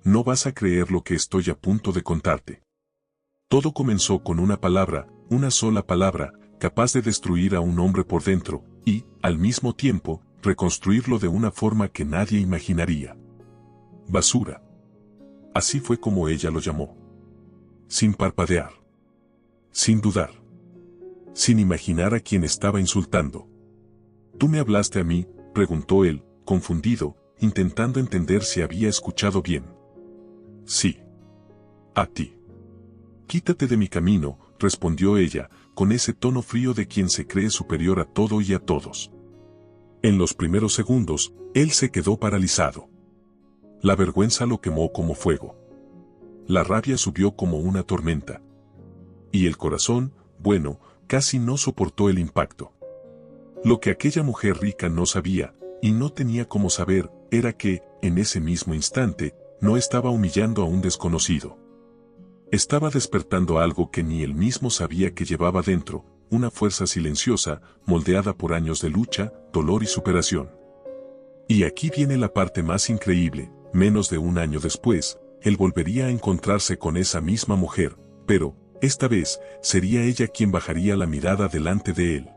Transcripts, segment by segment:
no vas a creer lo que estoy a punto de contarte. Todo comenzó con una palabra, una sola palabra, capaz de destruir a un hombre por dentro, y, al mismo tiempo, reconstruirlo de una forma que nadie imaginaría. Basura. Así fue como ella lo llamó. Sin parpadear. Sin dudar. Sin imaginar a quién estaba insultando. ¿Tú me hablaste a mí?, preguntó él, confundido, intentando entender si había escuchado bien. Sí. A ti. Quítate de mi camino, respondió ella, con ese tono frío de quien se cree superior a todo y a todos. En los primeros segundos, él se quedó paralizado. La vergüenza lo quemó como fuego. La rabia subió como una tormenta. Y el corazón, bueno, casi no soportó el impacto. Lo que aquella mujer rica no sabía, y no tenía cómo saber, era que, en ese mismo instante, no estaba humillando a un desconocido. Estaba despertando algo que ni él mismo sabía que llevaba dentro, una fuerza silenciosa, moldeada por años de lucha, dolor y superación. Y aquí viene la parte más increíble: menos de un año después, él volvería a encontrarse con esa misma mujer, pero, esta vez, sería ella quien bajaría la mirada delante de él.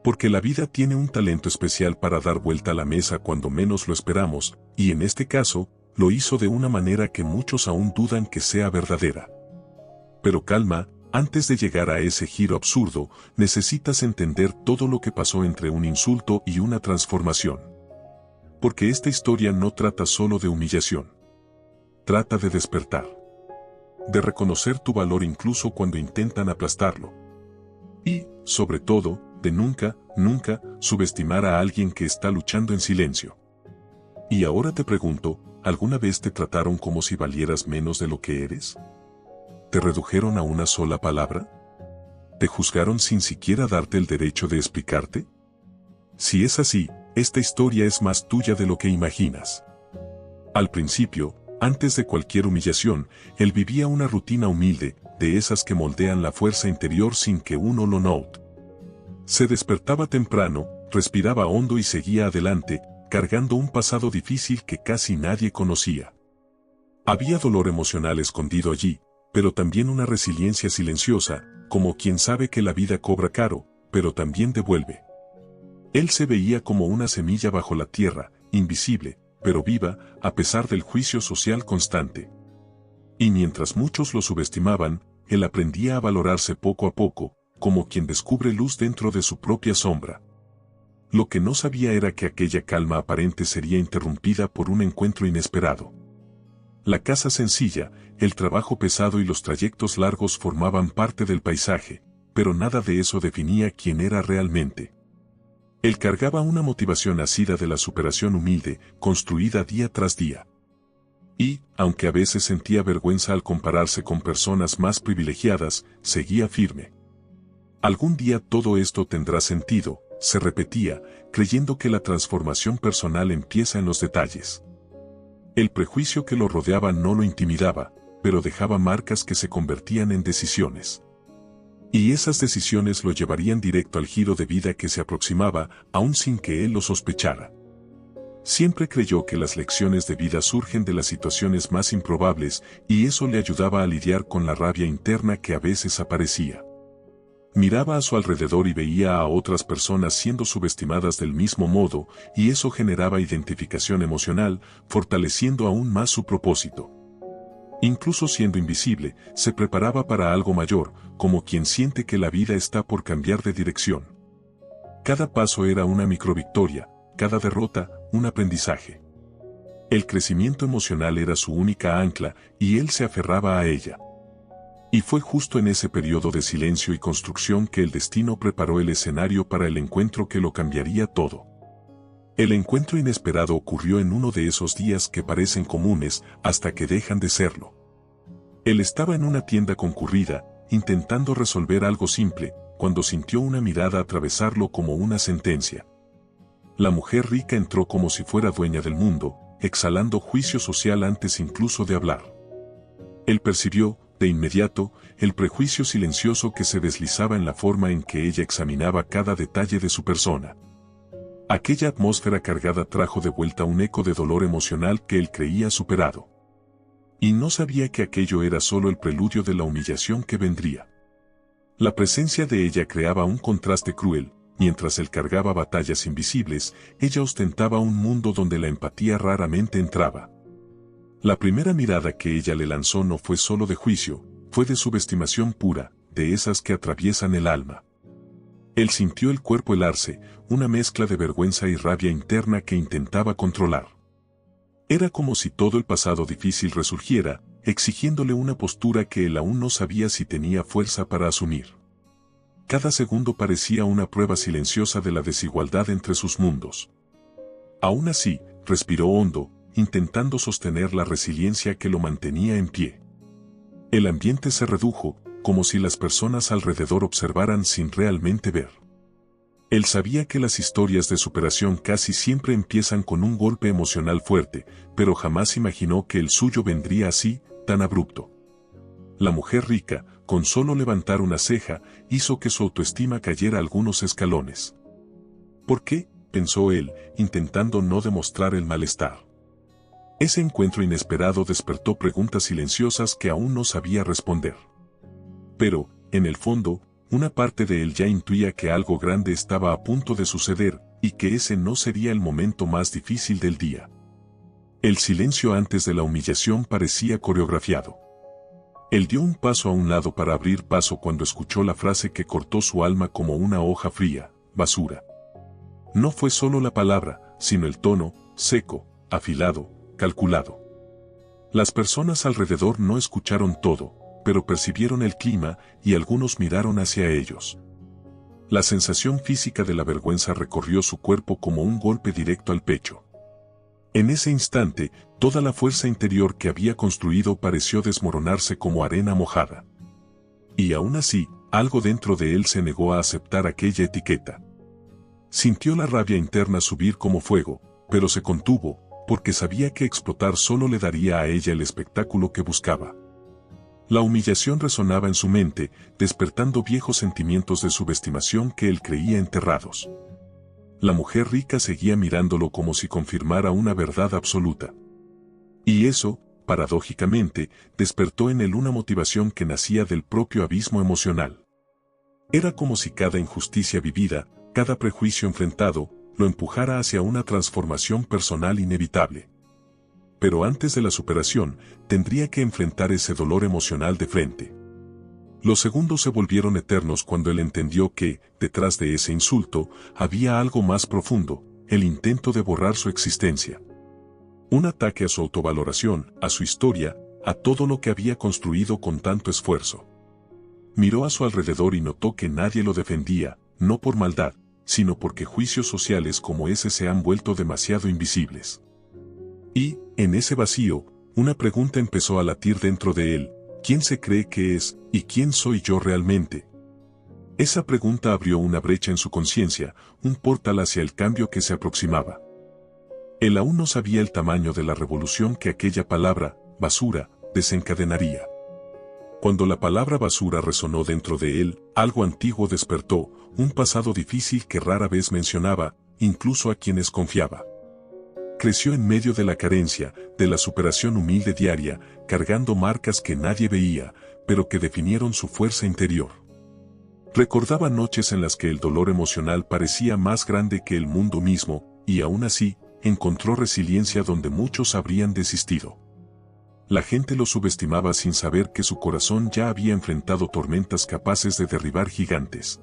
Porque la vida tiene un talento especial para dar vuelta a la mesa cuando menos lo esperamos, y en este caso, lo hizo de una manera que muchos aún dudan que sea verdadera. Pero calma, antes de llegar a ese giro absurdo, necesitas entender todo lo que pasó entre un insulto y una transformación. Porque esta historia no trata solo de humillación. Trata de despertar. De reconocer tu valor incluso cuando intentan aplastarlo. Y, sobre todo, de nunca, nunca, subestimar a alguien que está luchando en silencio. Y ahora te pregunto, ¿alguna vez te trataron como si valieras menos de lo que eres? ¿Te redujeron a una sola palabra? ¿Te juzgaron sin siquiera darte el derecho de explicarte? Si es así, esta historia es más tuya de lo que imaginas. Al principio, antes de cualquier humillación, él vivía una rutina humilde, de esas que moldean la fuerza interior sin que uno lo note. Se despertaba temprano, respiraba hondo y seguía adelante, cargando un pasado difícil que casi nadie conocía. Había dolor emocional escondido allí, pero también una resiliencia silenciosa, como quien sabe que la vida cobra caro, pero también devuelve. Él se veía como una semilla bajo la tierra, invisible, pero viva, a pesar del juicio social constante. Y mientras muchos lo subestimaban, él aprendía a valorarse poco a poco, como quien descubre luz dentro de su propia sombra. Lo que no sabía era que aquella calma aparente sería interrumpida por un encuentro inesperado. La casa sencilla, el trabajo pesado y los trayectos largos formaban parte del paisaje, pero nada de eso definía quién era realmente. Él cargaba una motivación nacida de la superación humilde, construida día tras día. Y, aunque a veces sentía vergüenza al compararse con personas más privilegiadas, seguía firme. Algún día todo esto tendrá sentido, se repetía, creyendo que la transformación personal empieza en los detalles. El prejuicio que lo rodeaba no lo intimidaba, pero dejaba marcas que se convertían en decisiones. Y esas decisiones lo llevarían directo al giro de vida que se aproximaba, aun sin que él lo sospechara. Siempre creyó que las lecciones de vida surgen de las situaciones más improbables, y eso le ayudaba a lidiar con la rabia interna que a veces aparecía. Miraba a su alrededor y veía a otras personas siendo subestimadas del mismo modo, y eso generaba identificación emocional, fortaleciendo aún más su propósito. Incluso siendo invisible, se preparaba para algo mayor, como quien siente que la vida está por cambiar de dirección. Cada paso era una microvictoria, cada derrota, un aprendizaje. El crecimiento emocional era su única ancla, y él se aferraba a ella. Y fue justo en ese periodo de silencio y construcción que el destino preparó el escenario para el encuentro que lo cambiaría todo. El encuentro inesperado ocurrió en uno de esos días que parecen comunes hasta que dejan de serlo. Él estaba en una tienda concurrida, intentando resolver algo simple, cuando sintió una mirada atravesarlo como una sentencia. La mujer rica entró como si fuera dueña del mundo, exhalando juicio social antes incluso de hablar. Él percibió, de inmediato, el prejuicio silencioso que se deslizaba en la forma en que ella examinaba cada detalle de su persona. Aquella atmósfera cargada trajo de vuelta un eco de dolor emocional que él creía superado. Y no sabía que aquello era solo el preludio de la humillación que vendría. La presencia de ella creaba un contraste cruel. Mientras él cargaba batallas invisibles, ella ostentaba un mundo donde la empatía raramente entraba. La primera mirada que ella le lanzó no fue solo de juicio, fue de subestimación pura, de esas que atraviesan el alma. Él sintió el cuerpo helarse, una mezcla de vergüenza y rabia interna que intentaba controlar. Era como si todo el pasado difícil resurgiera, exigiéndole una postura que él aún no sabía si tenía fuerza para asumir. Cada segundo parecía una prueba silenciosa de la desigualdad entre sus mundos. Aún así, respiró hondo, intentando sostener la resiliencia que lo mantenía en pie. El ambiente se redujo, como si las personas alrededor observaran sin realmente ver. Él sabía que las historias de superación casi siempre empiezan con un golpe emocional fuerte, pero jamás imaginó que el suyo vendría así, tan abrupto. La mujer rica, con solo levantar una ceja, hizo que su autoestima cayera algunos escalones. ¿Por qué?, pensó él, intentando no demostrar el malestar. Ese encuentro inesperado despertó preguntas silenciosas que aún no sabía responder. Pero, en el fondo, una parte de él ya intuía que algo grande estaba a punto de suceder, y que ese no sería el momento más difícil del día. El silencio antes de la humillación parecía coreografiado. Él dio un paso a un lado para abrir paso cuando escuchó la frase que cortó su alma como una hoja fría: basura. No fue solo la palabra, sino el tono, seco, afilado, calculado. Las personas alrededor no escucharon todo, pero percibieron el clima y algunos miraron hacia ellos. La sensación física de la vergüenza recorrió su cuerpo como un golpe directo al pecho. En ese instante, toda la fuerza interior que había construido pareció desmoronarse como arena mojada. Y aún así, algo dentro de él se negó a aceptar aquella etiqueta. Sintió la rabia interna subir como fuego, pero se contuvo, porque sabía que explotar solo le daría a ella el espectáculo que buscaba. La humillación resonaba en su mente, despertando viejos sentimientos de subestimación que él creía enterrados. La mujer rica seguía mirándolo como si confirmara una verdad absoluta. Y eso, paradójicamente, despertó en él una motivación que nacía del propio abismo emocional. Era como si cada injusticia vivida, cada prejuicio enfrentado, lo empujara hacia una transformación personal inevitable. Pero antes de la superación, tendría que enfrentar ese dolor emocional de frente. Los segundos se volvieron eternos cuando él entendió que, detrás de ese insulto, había algo más profundo, el intento de borrar su existencia. Un ataque a su autovaloración, a su historia, a todo lo que había construido con tanto esfuerzo. Miró a su alrededor y notó que nadie lo defendía, no por maldad, sino porque juicios sociales como ese se han vuelto demasiado invisibles. Y, en ese vacío, una pregunta empezó a latir dentro de él: ¿quién se cree que es, y quién soy yo realmente? Esa pregunta abrió una brecha en su conciencia, un portal hacia el cambio que se aproximaba. Él aún no sabía el tamaño de la revolución que aquella palabra, basura, desencadenaría. Cuando la palabra basura resonó dentro de él, algo antiguo despertó, un pasado difícil que rara vez mencionaba, incluso a quienes confiaba. Creció en medio de la carencia, de la superación humilde diaria, cargando marcas que nadie veía, pero que definieron su fuerza interior. Recordaba noches en las que el dolor emocional parecía más grande que el mundo mismo, y aún así, encontró resiliencia donde muchos habrían desistido. La gente lo subestimaba sin saber que su corazón ya había enfrentado tormentas capaces de derribar gigantes.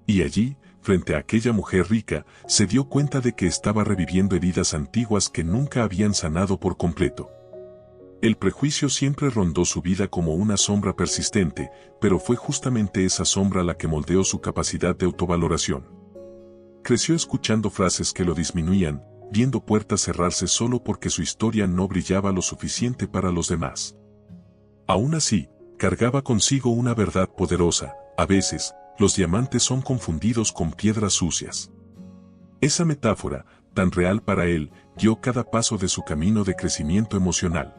Y allí, frente a aquella mujer rica, se dio cuenta de que estaba reviviendo heridas antiguas que nunca habían sanado por completo. El prejuicio siempre rondó su vida como una sombra persistente, pero fue justamente esa sombra la que moldeó su capacidad de autovaloración. Creció escuchando frases que lo disminuían, viendo puertas cerrarse solo porque su historia no brillaba lo suficiente para los demás. Aún así, cargaba consigo una verdad poderosa: a veces, los diamantes son confundidos con piedras sucias. Esa metáfora, tan real para él, guió cada paso de su camino de crecimiento emocional.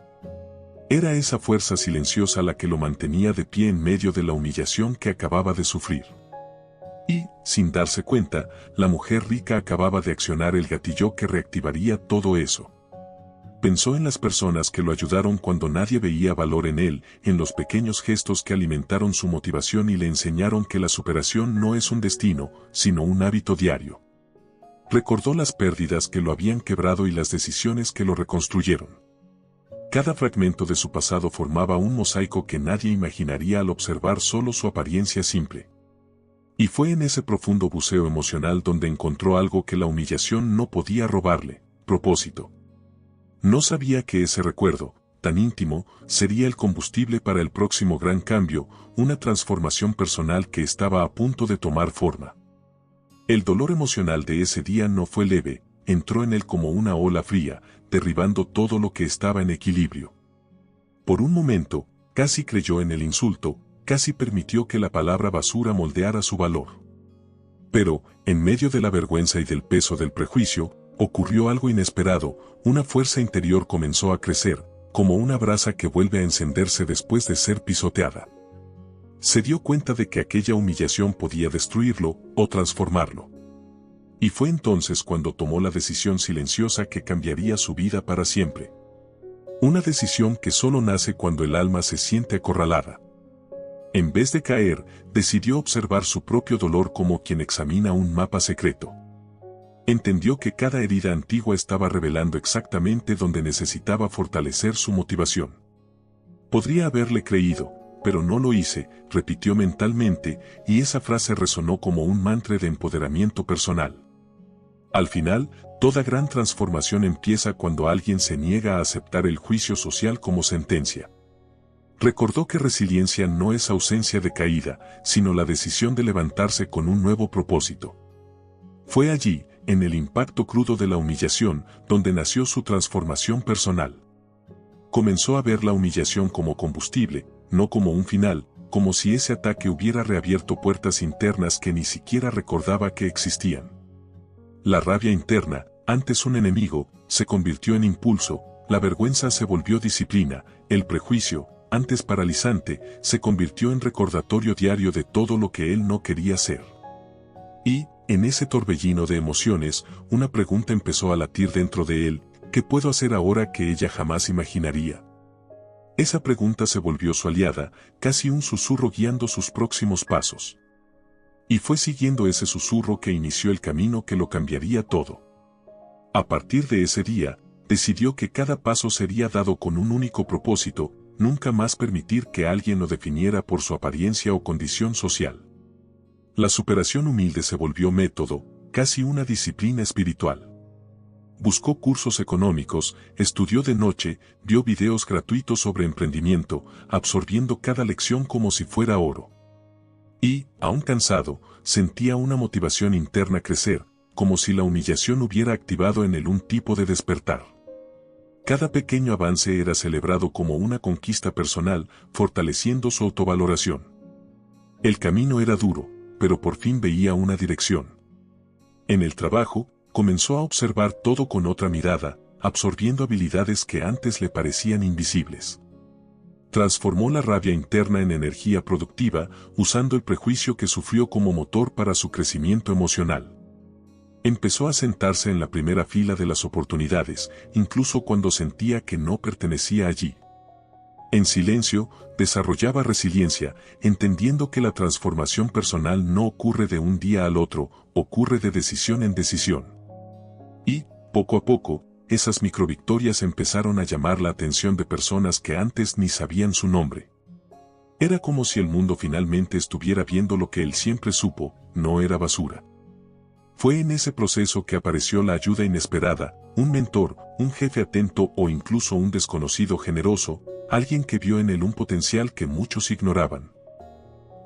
Era esa fuerza silenciosa la que lo mantenía de pie en medio de la humillación que acababa de sufrir. Y, sin darse cuenta, la mujer rica acababa de accionar el gatillo que reactivaría todo eso. Pensó en las personas que lo ayudaron cuando nadie veía valor en él, en los pequeños gestos que alimentaron su motivación y le enseñaron que la superación no es un destino, sino un hábito diario. Recordó las pérdidas que lo habían quebrado y las decisiones que lo reconstruyeron. Cada fragmento de su pasado formaba un mosaico que nadie imaginaría al observar solo su apariencia simple. Y fue en ese profundo buceo emocional donde encontró algo que la humillación no podía robarle: propósito. No sabía que ese recuerdo, tan íntimo, sería el combustible para el próximo gran cambio, una transformación personal que estaba a punto de tomar forma. El dolor emocional de ese día no fue leve, entró en él como una ola fría, derribando todo lo que estaba en equilibrio. Por un momento, casi creyó en el insulto, casi permitió que la palabra basura moldeara su valor. Pero, en medio de la vergüenza y del peso del prejuicio, ocurrió algo inesperado. Una fuerza interior comenzó a crecer, como una brasa que vuelve a encenderse después de ser pisoteada. Se dio cuenta de que aquella humillación podía destruirlo o transformarlo. Y fue entonces cuando tomó la decisión silenciosa que cambiaría su vida para siempre. Una decisión que solo nace cuando el alma se siente acorralada. En vez de caer, decidió observar su propio dolor como quien examina un mapa secreto. Entendió que cada herida antigua estaba revelando exactamente donde necesitaba fortalecer su motivación. Podría haberle creído, pero no lo hice, repitió mentalmente, y esa frase resonó como un mantra de empoderamiento personal. Al final, toda gran transformación empieza cuando alguien se niega a aceptar el juicio social como sentencia. Recordó que resiliencia no es ausencia de caída, sino la decisión de levantarse con un nuevo propósito. Fue allí, en el impacto crudo de la humillación, donde nació su transformación personal. Comenzó a ver la humillación como combustible, no como un final, como si ese ataque hubiera reabierto puertas internas que ni siquiera recordaba que existían. La rabia interna, antes un enemigo, se convirtió en impulso, la vergüenza se volvió disciplina, el prejuicio, antes paralizante, se convirtió en recordatorio diario de todo lo que él no quería ser. Y, en ese torbellino de emociones, una pregunta empezó a latir dentro de él: ¿qué puedo hacer ahora que ella jamás imaginaría? Esa pregunta se volvió su aliada, casi un susurro guiando sus próximos pasos. Y fue siguiendo ese susurro que inició el camino que lo cambiaría todo. A partir de ese día, decidió que cada paso sería dado con un único propósito: nunca más permitir que alguien lo definiera por su apariencia o condición social. La superación humilde se volvió método, casi una disciplina espiritual. Buscó cursos económicos, estudió de noche, vio videos gratuitos sobre emprendimiento, absorbiendo cada lección como si fuera oro. Y, aún cansado, sentía una motivación interna crecer, como si la humillación hubiera activado en él un tipo de despertar. Cada pequeño avance era celebrado como una conquista personal, fortaleciendo su autovaloración. El camino era duro, pero por fin veía una dirección. En el trabajo, comenzó a observar todo con otra mirada, absorbiendo habilidades que antes le parecían invisibles. Transformó la rabia interna en energía productiva, usando el prejuicio que sufrió como motor para su crecimiento emocional. Empezó a sentarse en la primera fila de las oportunidades, incluso cuando sentía que no pertenecía allí. En silencio, desarrollaba resiliencia, entendiendo que la transformación personal no ocurre de un día al otro, ocurre de decisión en decisión. Y, poco a poco, esas microvictorias empezaron a llamar la atención de personas que antes ni sabían su nombre. Era como si el mundo finalmente estuviera viendo lo que él siempre supo: no era basura. Fue en ese proceso que apareció la ayuda inesperada, un mentor, un jefe atento o incluso un desconocido generoso, alguien que vio en él un potencial que muchos ignoraban.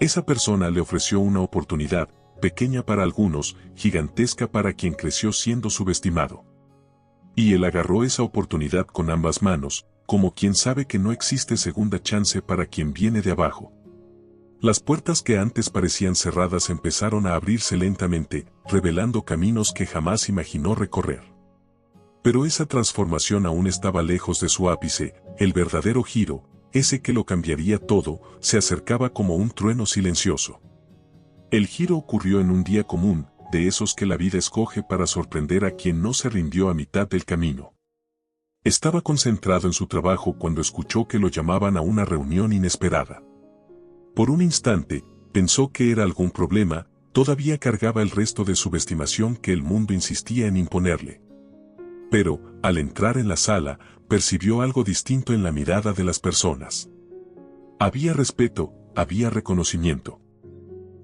Esa persona le ofreció una oportunidad, pequeña para algunos, gigantesca para quien creció siendo subestimado. Y él agarró esa oportunidad con ambas manos, como quien sabe que no existe segunda chance para quien viene de abajo. Las puertas que antes parecían cerradas empezaron a abrirse lentamente, revelando caminos que jamás imaginó recorrer. Pero esa transformación aún estaba lejos de su ápice. El verdadero giro, ese que lo cambiaría todo, se acercaba como un trueno silencioso. El giro ocurrió en un día común, de esos que la vida escoge para sorprender a quien no se rindió a mitad del camino. Estaba concentrado en su trabajo cuando escuchó que lo llamaban a una reunión inesperada. Por un instante, pensó que era algún problema, todavía cargaba el resto de subestimación que el mundo insistía en imponerle. Pero, al entrar en la sala, percibió algo distinto en la mirada de las personas. Había respeto, había reconocimiento.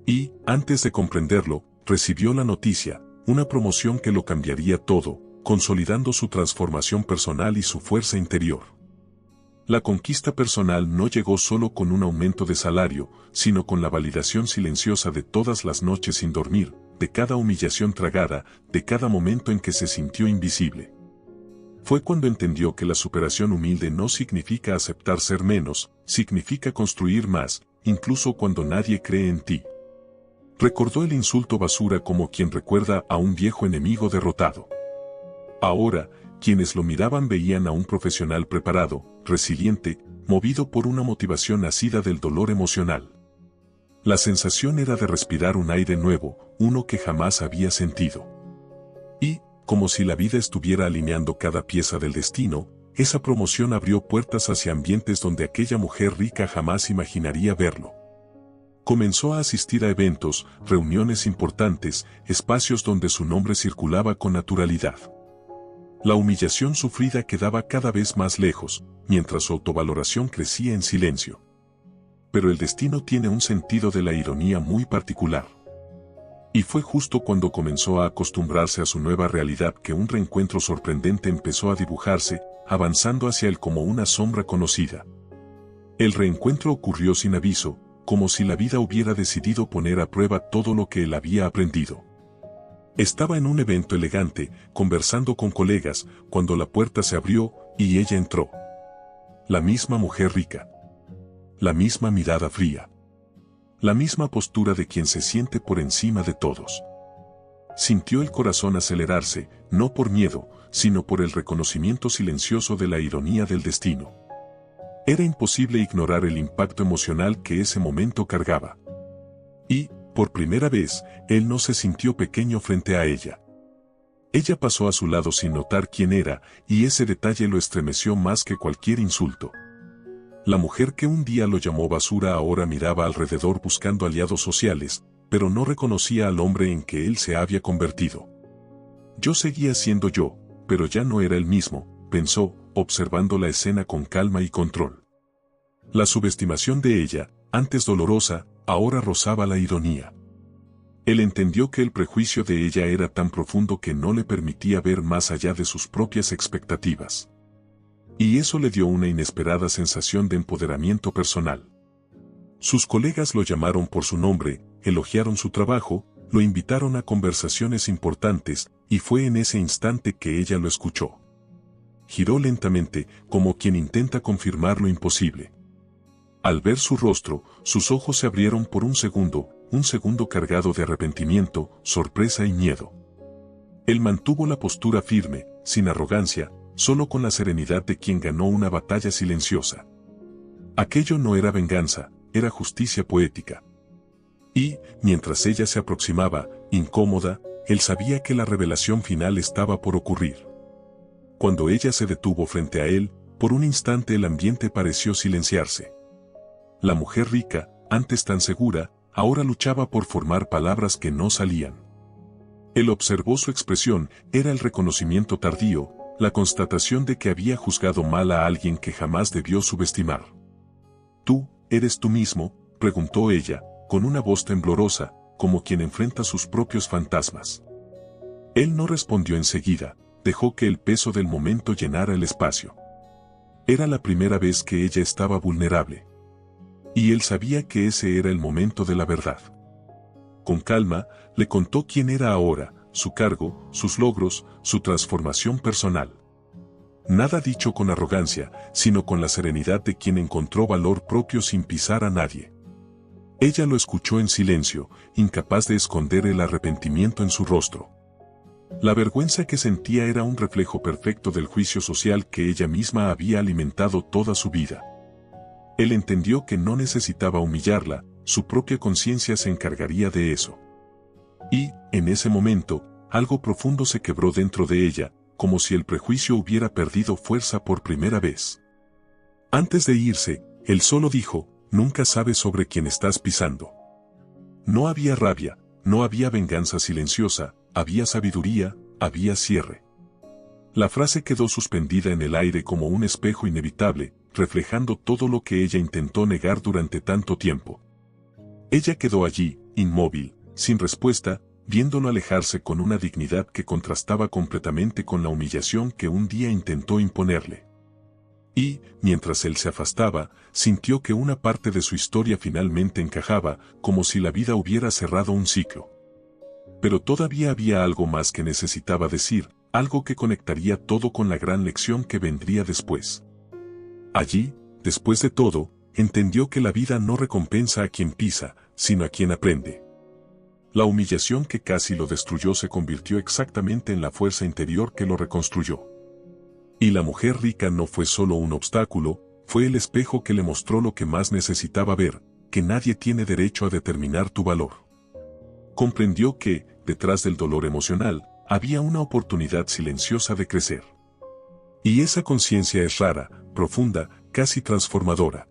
Y, antes de comprenderlo, recibió la noticia, una promoción que lo cambiaría todo, consolidando su transformación personal y su fuerza interior. La conquista personal no llegó solo con un aumento de salario, sino con la validación silenciosa de todas las noches sin dormir, de cada humillación tragada, de cada momento en que se sintió invisible. Fue cuando entendió que la superación humilde no significa aceptar ser menos, significa construir más, incluso cuando nadie cree en ti. Recordó el insulto basura como quien recuerda a un viejo enemigo derrotado. Ahora, quienes lo miraban veían a un profesional preparado, resiliente, movido por una motivación nacida del dolor emocional. La sensación era de respirar un aire nuevo, uno que jamás había sentido. Y, como si la vida estuviera alineando cada pieza del destino, esa promoción abrió puertas hacia ambientes donde aquella mujer rica jamás imaginaría verlo. Comenzó a asistir a eventos, reuniones importantes, espacios donde su nombre circulaba con naturalidad. La humillación sufrida quedaba cada vez más lejos, mientras su autovaloración crecía en silencio. Pero el destino tiene un sentido de la ironía muy particular. Y fue justo cuando comenzó a acostumbrarse a su nueva realidad que un reencuentro sorprendente empezó a dibujarse, avanzando hacia él como una sombra conocida. El reencuentro ocurrió sin aviso, como si la vida hubiera decidido poner a prueba todo lo que él había aprendido. Estaba en un evento elegante, conversando con colegas, cuando la puerta se abrió, y ella entró. La misma mujer rica. La misma mirada fría. La misma postura de quien se siente por encima de todos. Sintió el corazón acelerarse, no por miedo, sino por el reconocimiento silencioso de la ironía del destino. Era imposible ignorar el impacto emocional que ese momento cargaba. Y, por primera vez, él no se sintió pequeño frente a ella. Ella pasó a su lado sin notar quién era, y ese detalle lo estremeció más que cualquier insulto. La mujer que un día lo llamó basura ahora miraba alrededor buscando aliados sociales, pero no reconocía al hombre en que él se había convertido. Yo seguía siendo yo, pero ya no era el mismo, pensó, observando la escena con calma y control. La subestimación de ella, antes dolorosa, ahora rozaba la ironía. Él entendió que el prejuicio de ella era tan profundo que no le permitía ver más allá de sus propias expectativas. Y eso le dio una inesperada sensación de empoderamiento personal. Sus colegas lo llamaron por su nombre, elogiaron su trabajo, lo invitaron a conversaciones importantes, y fue en ese instante que ella lo escuchó. Giró lentamente, como quien intenta confirmar lo imposible. Al ver su rostro, sus ojos se abrieron por un segundo cargado de arrepentimiento, sorpresa y miedo. Él mantuvo la postura firme, sin arrogancia, solo con la serenidad de quien ganó una batalla silenciosa. Aquello no era venganza, era justicia poética. Y, mientras ella se aproximaba, incómoda, él sabía que la revelación final estaba por ocurrir. Cuando ella se detuvo frente a él, por un instante el ambiente pareció silenciarse. La mujer rica, antes tan segura, ahora luchaba por formar palabras que no salían. Él observó su expresión, era el reconocimiento tardío, la constatación de que había juzgado mal a alguien que jamás debió subestimar. ¿Tú, eres tú mismo?, preguntó ella, con una voz temblorosa, como quien enfrenta sus propios fantasmas. Él no respondió enseguida, dejó que el peso del momento llenara el espacio. Era la primera vez que ella estaba vulnerable. Y él sabía que ese era el momento de la verdad. Con calma, le contó quién era ahora, su cargo, sus logros, su transformación personal. Nada dicho con arrogancia, sino con la serenidad de quien encontró valor propio sin pisar a nadie. Ella lo escuchó en silencio, incapaz de esconder el arrepentimiento en su rostro. La vergüenza que sentía era un reflejo perfecto del juicio social que ella misma había alimentado toda su vida. Él entendió que no necesitaba humillarla, su propia conciencia se encargaría de eso. Y, en ese momento, algo profundo se quebró dentro de ella, como si el prejuicio hubiera perdido fuerza por primera vez. Antes de irse, él solo dijo, nunca sabes sobre quién estás pisando. No había rabia, no había venganza silenciosa, había sabiduría, había cierre. La frase quedó suspendida en el aire como un espejo inevitable, reflejando todo lo que ella intentó negar durante tanto tiempo. Ella quedó allí, inmóvil, sin respuesta, viéndolo alejarse con una dignidad que contrastaba completamente con la humillación que un día intentó imponerle. Y, mientras él se afastaba, sintió que una parte de su historia finalmente encajaba, como si la vida hubiera cerrado un ciclo. Pero todavía había algo más que necesitaba decir, algo que conectaría todo con la gran lección que vendría después. Allí, después de todo, entendió que la vida no recompensa a quien pisa, sino a quien aprende. La humillación que casi lo destruyó se convirtió exactamente en la fuerza interior que lo reconstruyó. Y la mujer rica no fue solo un obstáculo, fue el espejo que le mostró lo que más necesitaba ver, que nadie tiene derecho a determinar tu valor. Comprendió que, detrás del dolor emocional, había una oportunidad silenciosa de crecer. Y esa conciencia es rara, profunda, casi transformadora.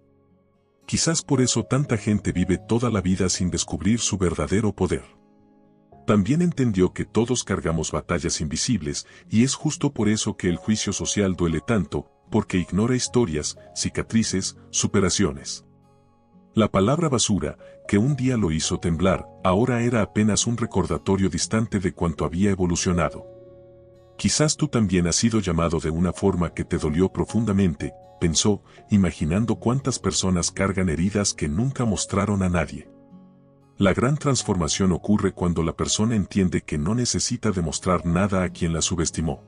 Quizás por eso tanta gente vive toda la vida sin descubrir su verdadero poder. También entendió que todos cargamos batallas invisibles, y es justo por eso que el juicio social duele tanto, porque ignora historias, cicatrices, superaciones. La palabra basura, que un día lo hizo temblar, ahora era apenas un recordatorio distante de cuánto había evolucionado. Quizás tú también has sido llamado de una forma que te dolió profundamente, pensó, imaginando cuántas personas cargan heridas que nunca mostraron a nadie. La gran transformación ocurre cuando la persona entiende que no necesita demostrar nada a quien la subestimó.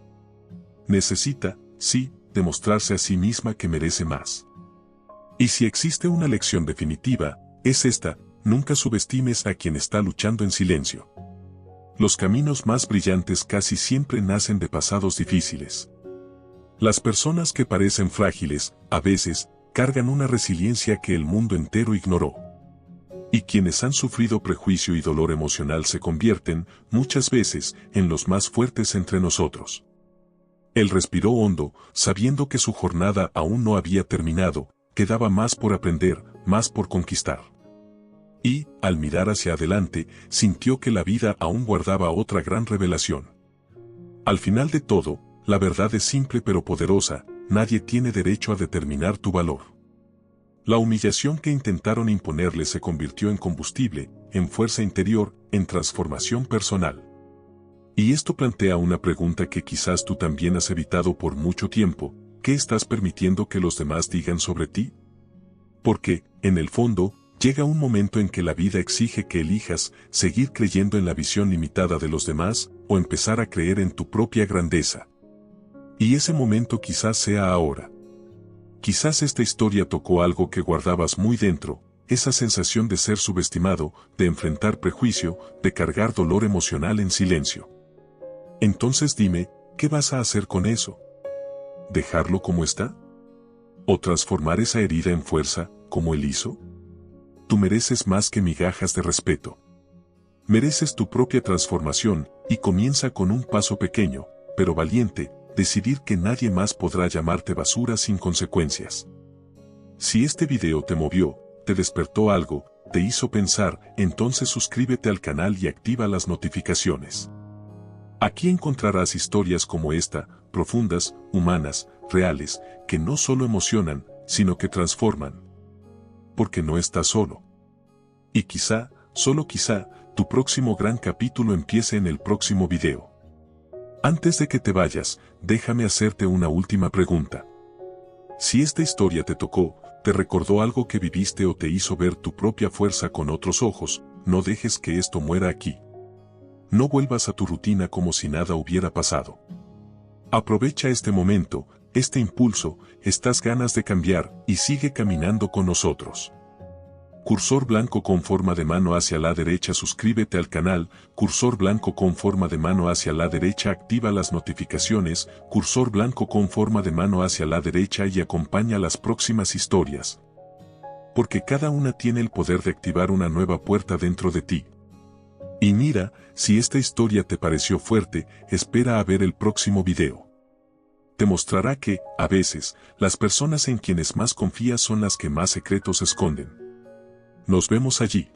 Necesita, sí, demostrarse a sí misma que merece más. Y si existe una lección definitiva, es esta: nunca subestimes a quien está luchando en silencio. Los caminos más brillantes casi siempre nacen de pasados difíciles. Las personas que parecen frágiles, a veces, cargan una resiliencia que el mundo entero ignoró. Y quienes han sufrido prejuicio y dolor emocional se convierten, muchas veces, en los más fuertes entre nosotros. Él respiró hondo, sabiendo que su jornada aún no había terminado, quedaba más por aprender, más por conquistar. Y, al mirar hacia adelante, sintió que la vida aún guardaba otra gran revelación. Al final de todo, la verdad es simple pero poderosa: nadie tiene derecho a determinar tu valor. La humillación que intentaron imponerle se convirtió en combustible, en fuerza interior, en transformación personal. Y esto plantea una pregunta que quizás tú también has evitado por mucho tiempo: ¿qué estás permitiendo que los demás digan sobre ti? Porque, en el fondo, llega un momento en que la vida exige que elijas seguir creyendo en la visión limitada de los demás, o empezar a creer en tu propia grandeza. Y ese momento quizás sea ahora. Quizás esta historia tocó algo que guardabas muy dentro, esa sensación de ser subestimado, de enfrentar prejuicio, de cargar dolor emocional en silencio. Entonces dime, ¿qué vas a hacer con eso? ¿Dejarlo como está? ¿O transformar esa herida en fuerza, como él hizo? Tú mereces más que migajas de respeto. Mereces tu propia transformación, y comienza con un paso pequeño, pero valiente: decidir que nadie más podrá llamarte basura sin consecuencias. Si este video te movió, te despertó algo, te hizo pensar, entonces suscríbete al canal y activa las notificaciones. Aquí encontrarás historias como esta, profundas, humanas, reales, que no solo emocionan, sino que transforman. Porque no estás solo. Y quizá, solo quizá, tu próximo gran capítulo empiece en el próximo video. Antes de que te vayas, déjame hacerte una última pregunta. Si esta historia te tocó, te recordó algo que viviste o te hizo ver tu propia fuerza con otros ojos, no dejes que esto muera aquí. No vuelvas a tu rutina como si nada hubiera pasado. Aprovecha este momento, este impulso, estas ganas de cambiar, y sigue caminando con nosotros. Cursor blanco con forma de mano hacia la derecha, suscríbete al canal. Cursor blanco con forma de mano hacia la derecha, activa las notificaciones. Cursor blanco con forma de mano hacia la derecha y acompaña las próximas historias. Porque cada una tiene el poder de activar una nueva puerta dentro de ti. Y mira, si esta historia te pareció fuerte, espera a ver el próximo video. te mostrará que, a veces, las personas en quienes más confías son las que más secretos esconden. Nos vemos allí.